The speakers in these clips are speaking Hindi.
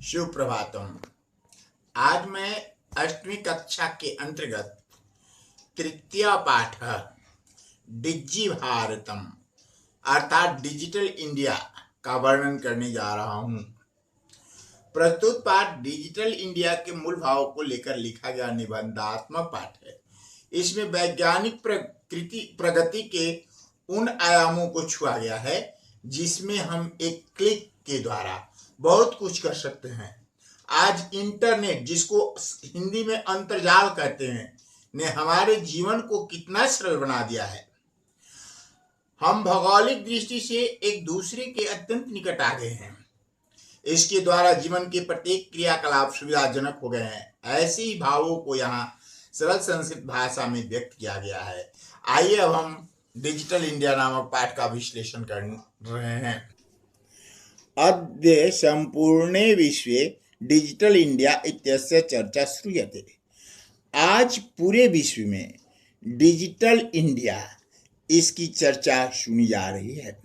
सुप्रभातम। आज मैं 8वीं कक्षा के अंतर्गत तृतीय पाठ डिजी भारतम अर्थात डिजिटल इंडिया का वर्णन करने जा रहा हूँ। प्रस्तुत पाठ डिजिटल इंडिया के मूल भावों को लेकर लिखा गया निबंधात्मक पाठ है। इसमें वैज्ञानिक प्रगति के उन आयामों को छुआ गया है जिसमें हम एक क्लिक के द्वारा बहुत कुछ कर सकते हैं। आज इंटरनेट, जिसको हिंदी में अंतर्जाल कहते हैं, ने हमारे जीवन को कितना सरल बना दिया है। हम भौगोलिक दृष्टि से एक दूसरे के अत्यंत निकट आ गए हैं। इसके द्वारा जीवन के प्रत्येक क्रियाकलाप सुविधाजनक हो गए हैं। ऐसे ही भावों को यहाँ सरल संस्कृत भाषा में व्यक्त किया गया है। आइए अब हम डिजिटल इंडिया नामक पाठ का विश्लेषण कर रहे हैं। अद्य संपूर्णे विश्वे डिजिटल इंडिया इत्यस्य चर्चा श्रूयते। आज पूरे विश्व में डिजिटल इंडिया, इसकी चर्चा सुनी जा रही है।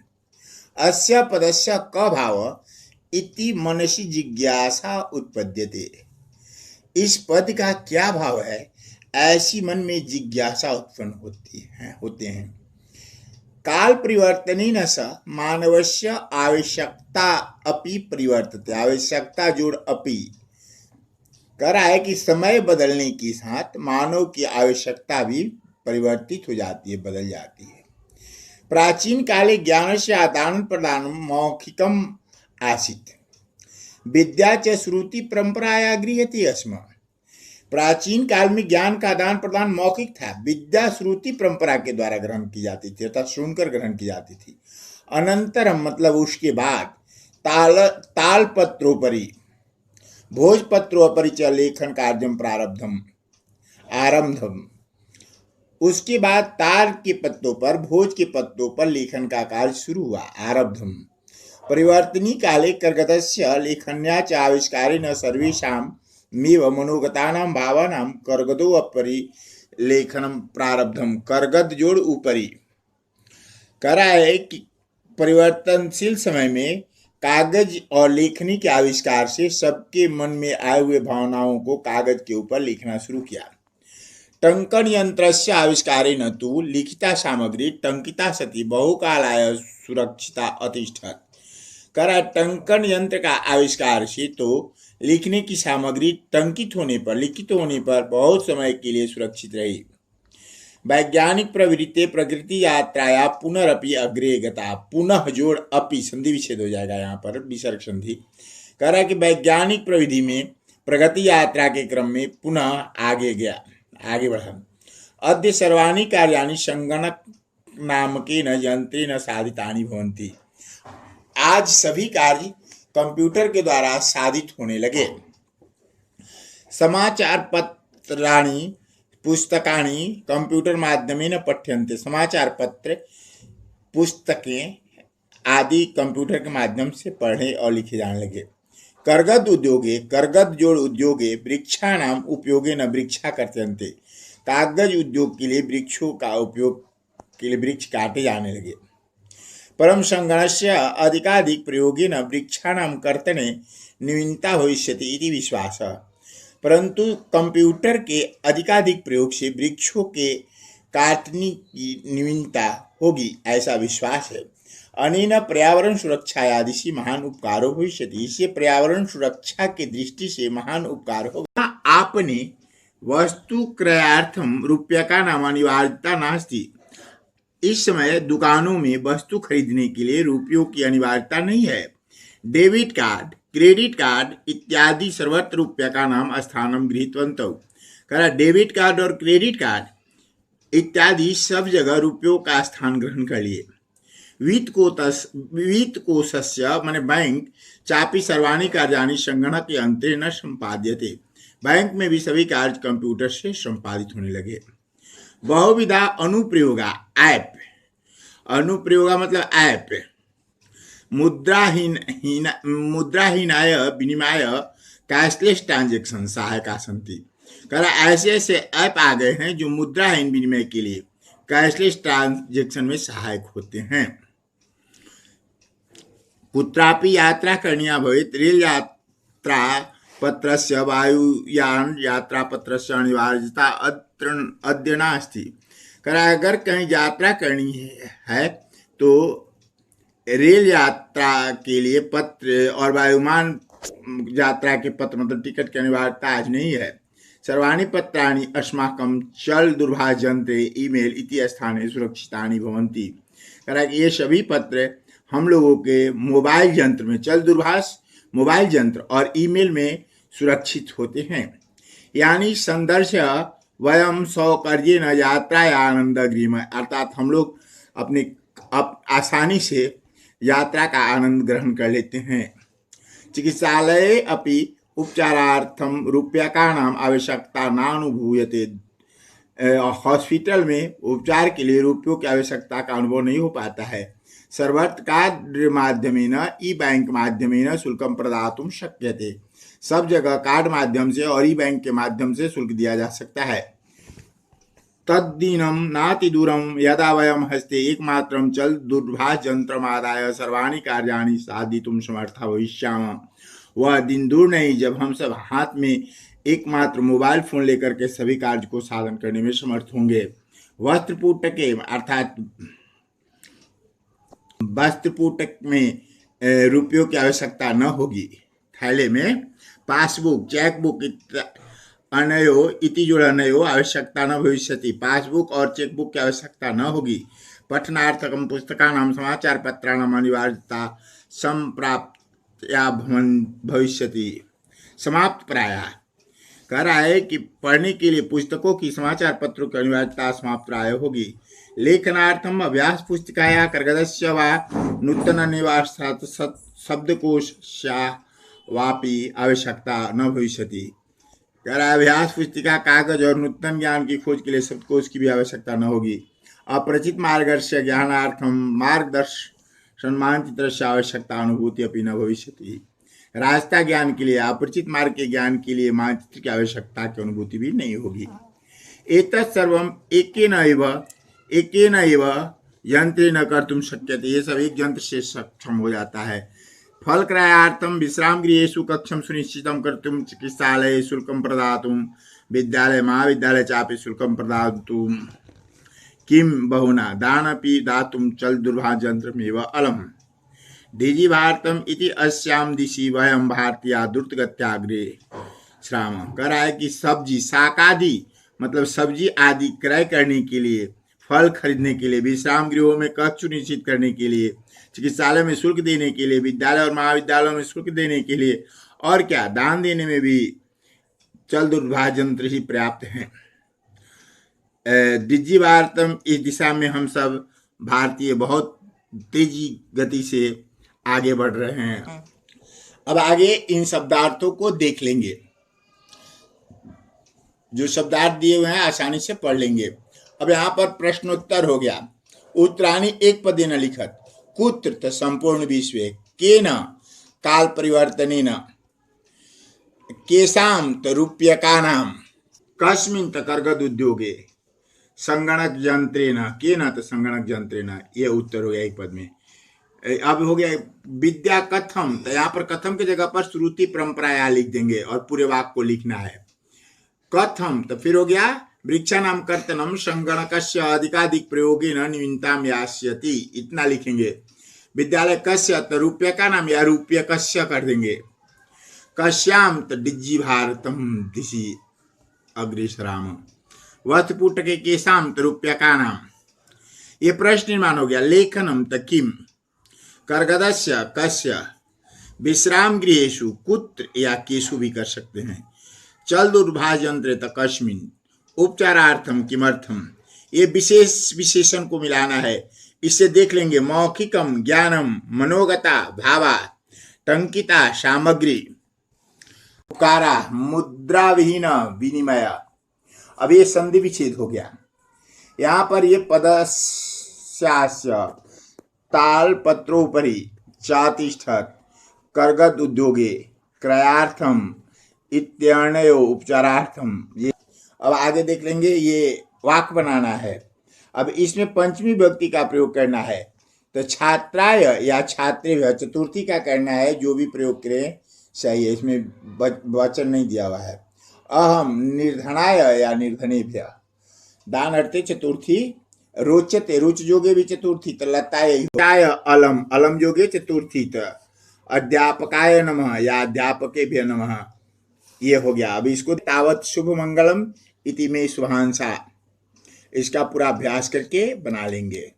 अस्य पदस्य क भाव इति मनसि जिज्ञासा उत्पद्यते। इस पद का क्या भाव है, ऐसी मन में जिज्ञासा उत्पन्न होते हैं। काल परिवर्तनेन स मानवस्य आवश्यकता अपि परिवर्तते। आवश्यकता जोड़ अपि कर रहा है कि समय बदलने के साथ मानव की आवश्यकता भी परिवर्तित हो जाती है, बदल जाती है। प्राचीन काले ज्ञान से आदान प्रदान मौखिकम आसीत्, विद्या च श्रुति परंपराया गृह्यते स्म। प्राचीन काल में ज्ञान का आदान प्रदान मौखिक था। विद्या श्रुति परंपरा के द्वारा ग्रहण की जाती थी, अर्थात सुनकर ग्रहण की जाती थी। अनंतरम मतलब उसके बाद तालपत्रोपरि भोजपत्रोपरि च लेखन कार्यम आरब्धम। उसके बाद ताल के पत्तों पर, भोज के पत्तों पर लेखन का कार्य शुरू हुआ, आरब्धम। परिवर्तनी काले कर्गदस्य लेखन्या च आविष्कारेण सर्वेषां मेव मनोगतानां भावानां कर्गदोपरि लेखनम प्रारब्धम। कर्गद जोड़ ऊपरी करा है कि परिवर्तनशील समय में कागज और लेखनी के आविष्कार से सबके मन में आए हुए भावनाओं को कागज के ऊपर लिखना शुरू किया। टंकन यंत्रस्य आविष्कारेण तु लिखिता सामग्री टंकिता सती बहुकालाय सुरक्षिता अतिष्ठत। करा टंकन यंत्र का आविष्कार से तो लिखने की सामग्री टंकित होने पर, लिखित होने पर बहुत समय के लिए सुरक्षित रही। वैज्ञानिक प्रवृत्ति प्रकृति यात्राया पुनरअपि अग्रे गता। पुनः जोड़ अपि संधि विच्छेद हो जाएगा यहाँ पर, विसर्ग संधि। कह रहा है कि वैज्ञानिक प्रविधि में प्रगति यात्रा के क्रम में पुनः आगे गया, आगे बढ़ा। अद्य सर्वाणि कार्याणि संगणक नामकेन यंत्रेण साधितानि भवन्ति। आज सभी कार्य कंप्यूटर के द्वारा साधित होने लगे। समाचार पत्राणि पुस्तकानि कंप्यूटर माध्यमेन पठ्यन्ते। समाचार पत्र, पुस्तकें आदि कंप्यूटर के माध्यम से पढ़े और लिखे जाने लगे। कर्गद उद्योगे, कर्गद जोड़ उद्योगे वृक्षाणाम उपयोगेन वृक्षा कर्तन्ते। कागज उद्योग के लिए वृक्षों का उपयोग के लिए वृक्ष काटे जाने लगे। परम संगणस्य अधिकाधिक प्रयोगेन वृक्षाणां कर्तने न्यूनता भविष्यति इति विश्वासः। परंतु कंप्यूटर के अधिकाधिक प्रयोग से वृक्षों के काटने की न्यूनता होगी, ऐसा विश्वास है। अनेन पर्यावरण सुरक्षा आदि से महान उपकारो भविष्यति। इससे पर्यावरण सुरक्षा की दृष्टि से महान उपकार होगा। आपने वस्तु क्रयार्थम रूप्यका नाम अनिवार्यता नास्ति। इस समय दुकानों में वस्तु खरीदने के लिए रुपयों की अनिवार्यता नहीं है। डेबिट कार्ड, क्रेडिट कार्ड इत्यादि सर्वत्र रूप्यका नाम स्थानम गृहीतवन्तौ। कहा डेबिट कार्ड और क्रेडिट कार्ड इत्यादि सब जगह रुपयों का स्थान ग्रहण कर लिए। वित्तकोशस्य माने बैंक चापि सर्वाणि कार्याणि संगणक यंत्रेण संपाद्यते। बैंक में भी सभी कार्य कंप्यूटर से संपादित होने लगे। बहुविधा अनुप्रयोगा, ऐप, अनुप्रयोगा मतलब ऐप, मुद्राहीनाय विनिमय कैशलेस ट्रांजेक्शन सहायका सन्ति। कह ऐसे ऐसे ऐप आ गए हैं जो मुद्राहीन विनिमय के लिए कैशलेस ट्रांजेक्शन में सहायक होते हैं। कुत्रापि यात्रा करनीया भवेत्, पत्रस्य वायुयान यात्रा पत्रस्य अनिवार्यता अद्य नास्ति। अगर कहीं यात्रा करनी है तो रेल यात्रा के लिए पत्र और वायुमान यात्रा के पत्र मतलब टिकट की अनिवार्यता आज नहीं है। सर्वाणि पत्राणि अस्माकं चल दूरभाषयंत्रे ईमेल इति स्थाने सुरक्षितानि भवन्ति। ये सभी पत्र हम लोगों के मोबाइल यंत्र में, चल दूरभाष मोबाइल यंत्र और ईमेल में सुरक्षित होते हैं। यानी संदर्श वयम सौकर्येण यात्राया आनंदग्रीम, अर्थात हम लोग अपने आसानी से यात्रा का आनंद ग्रहण कर लेते हैं। चिकित्सालये अपि उपचारार्थम रूप्यकाणाम आवश्यकता नानुभूयते। हॉस्पिटल में उपचार के लिए रुपयों की आवश्यकता का अनुभव नहीं हो पाता है। सर्वत्र कार्ड माध्यमेन ई बैंक माध्यमेन शुल्कम प्रदातुं शक्यते। सब जगह कार्ड माध्यम से और ई बैंक के माध्यम से शुल्क दिया जा सकता है। तद्दिनं नाति दूरं यदा वयं हस्ते एकमात्रं चल दूरभाषयंत्रमादाय सर्वाणि कार्याणि साधितुं समर्था भविष्यामः। वह दिन दूर नहीं जब हम सब हाथ में एकमात्र मोबाइल फोन लेकर के सभी कार्य को साधन करने में समर्थ होंगे। वस्त्रपूटके अर्थात वस्त्रपूटक में रुपयों की आवश्यकता न होगी। थैले में पासबुक चेकबुक अनयो इति जुड़नयो आवश्यकता न भविष्यति। पासबुक और चेकबुक की आवश्यकता न होगी। पठनार्थकम पुस्तकानां समाचार पत्राणाम अनिवार्यता संप्राप्त्या भविष्यति। समाप्त प्रायः कह रहा है कि पढ़ने के लिए पुस्तकों की समाचार पत्रों की अनिवार्यता समाप्त प्राय होगी। लेखनार्थम अभ्यास पुस्तिकाया कर्गदस्य वा नूतन निवासात् शब्दकोशस्य वापि आवश्यकता न भविष्यति। कह रहा है अभ्यास पुस्तिका कागज और नूतन ज्ञान की खोज के लिए शब्दकोश की भी आवश्यकता न होगी। अपरिचित मार्गस्य ज्ञानार्थम मार्गदर्शन मानचित्रस्य आवश्यकता अनुभूति अपि न भविष्यति। रास्ता ज्ञान के लिए अपरिचित मार्ग के ज्ञान के लिए मानचित्र की आवश्यकता की अनुभूति भी नहीं होगी। एतत् सर्वम एकेन एव यंत्रेण कर्तुं शक्यते। ये सब एक यंत्र से सक्षम हो जाता है। फल क्रयार्थम विश्राम गृहेषु कक्षम सुनिश्चितं कर्तुं चिकित्सालये शुल्कं प्रदातुं विद्यालय महाविद्यालय चापि शुल्कं प्रदातुं किं बहुना दानपि दातुं चल दूरभाषयंत्रमेव अलम्। डिजि भारतम इति अस्याम दिशि वयम भारतीय द्रुतगत्याग्रे श्राम। कह रहा है कि सब्जी शाकादि मतलब सब्जी आदि क्रय करने के लिए, फल खरीदने के लिए, विश्राम गृहों में कक्ष सुनिश्चित करने के लिए, चिकित्सालय में शुल्क देने के लिए, विद्यालय और महाविद्यालयों में शुल्क देने के लिए और क्या दान देने में भी चल दूरभाषयंत्र ही पर्याप्त है। डिजि भारतम इस दिशा में हम सब भारतीय बहुत तेजी गति से आगे बढ़ रहे हैं। अब आगे इन शब्दार्थों को देख लेंगे। जो शब्दार्थ दिए हुए हैं आसानी से पढ़ लेंगे। अब यहाँ पर प्रश्नोत्तर हो गया। उत्तराणि एक पदेन लिखत कुत्र त संपूर्ण विश्वे केन काल परिवर्तनेन केषां त रूप्यकाणां कस्मिन् त कर्गद उद्योगे संगणक यंत्रेण केन त संगणक यंत्रेण। ये उत्तर हो गया एक पद में। अब हो गया विद्या कथम, तो यहाँ पर कथम की जगह पर श्रुति परंपरा लिख देंगे और पूरे वाक्य को लिखना है। कथम तो फिर हो गया वृक्षाणां कर्तनम संगणकस्य अधिकाधिक प्रयोगेन न्यूनताम यास्यति, इतना लिखेंगे। विद्यालय कस्य तो रूप्यकाणां या रूप्यकस्य कर देंगे। कस्याम तो डिजि भारतम दिशि अग्रेसराम। वस्त्रपूटके केषां तो रूप्यकाणां। ये प्रश्न निर्माण हो गया। लेखनम तो किम, कर्गदस्य कस्य, विश्राम गृहेषु कुत्र या केषु भी कर सकते हैं। चल दूरभाषयंत्रे त कस्मिन्, उपचारार्थम किमर्थम। ये विशेष विशेषण को मिलाना है। इससे देख लेंगे मौखिकम ज्ञानम मनोगता भावा टंकिता सामग्री उपकारा मुद्रा विहीन विनिमय। अब ये संधि विच्छेद हो गया। यहाँ पर ये पदस्यास्य ताल पत्रोपरि चातिष्ठत कर्गद उद्योगे क्रयार्थम इत्यर्णयो उपचारार्थम। ये अब आगे देख लेंगे। ये वाक्य बनाना है। अब इसमें पंचमी विभक्ति का प्रयोग करना है। तो छात्राय या छात्रेभ्य चतुर्थी का करना है। जो भी प्रयोग करें सही है, इसमें वचन नहीं दिया हुआ है। अहम निर्धनाय या निर्धनेभ्य। दान अर्थे चतुर्थी। रोचते रुच जोगे भी चतुर्थी तो लताय अलम अलम जोगे चतुर्थी तो अध्यापकाय नमः या अध्यापकेभ्य नमः। ये हो गया। अब इसको तावत शुभ मंगलम इति में शुभांशा, इसका पूरा अभ्यास करके बना लेंगे।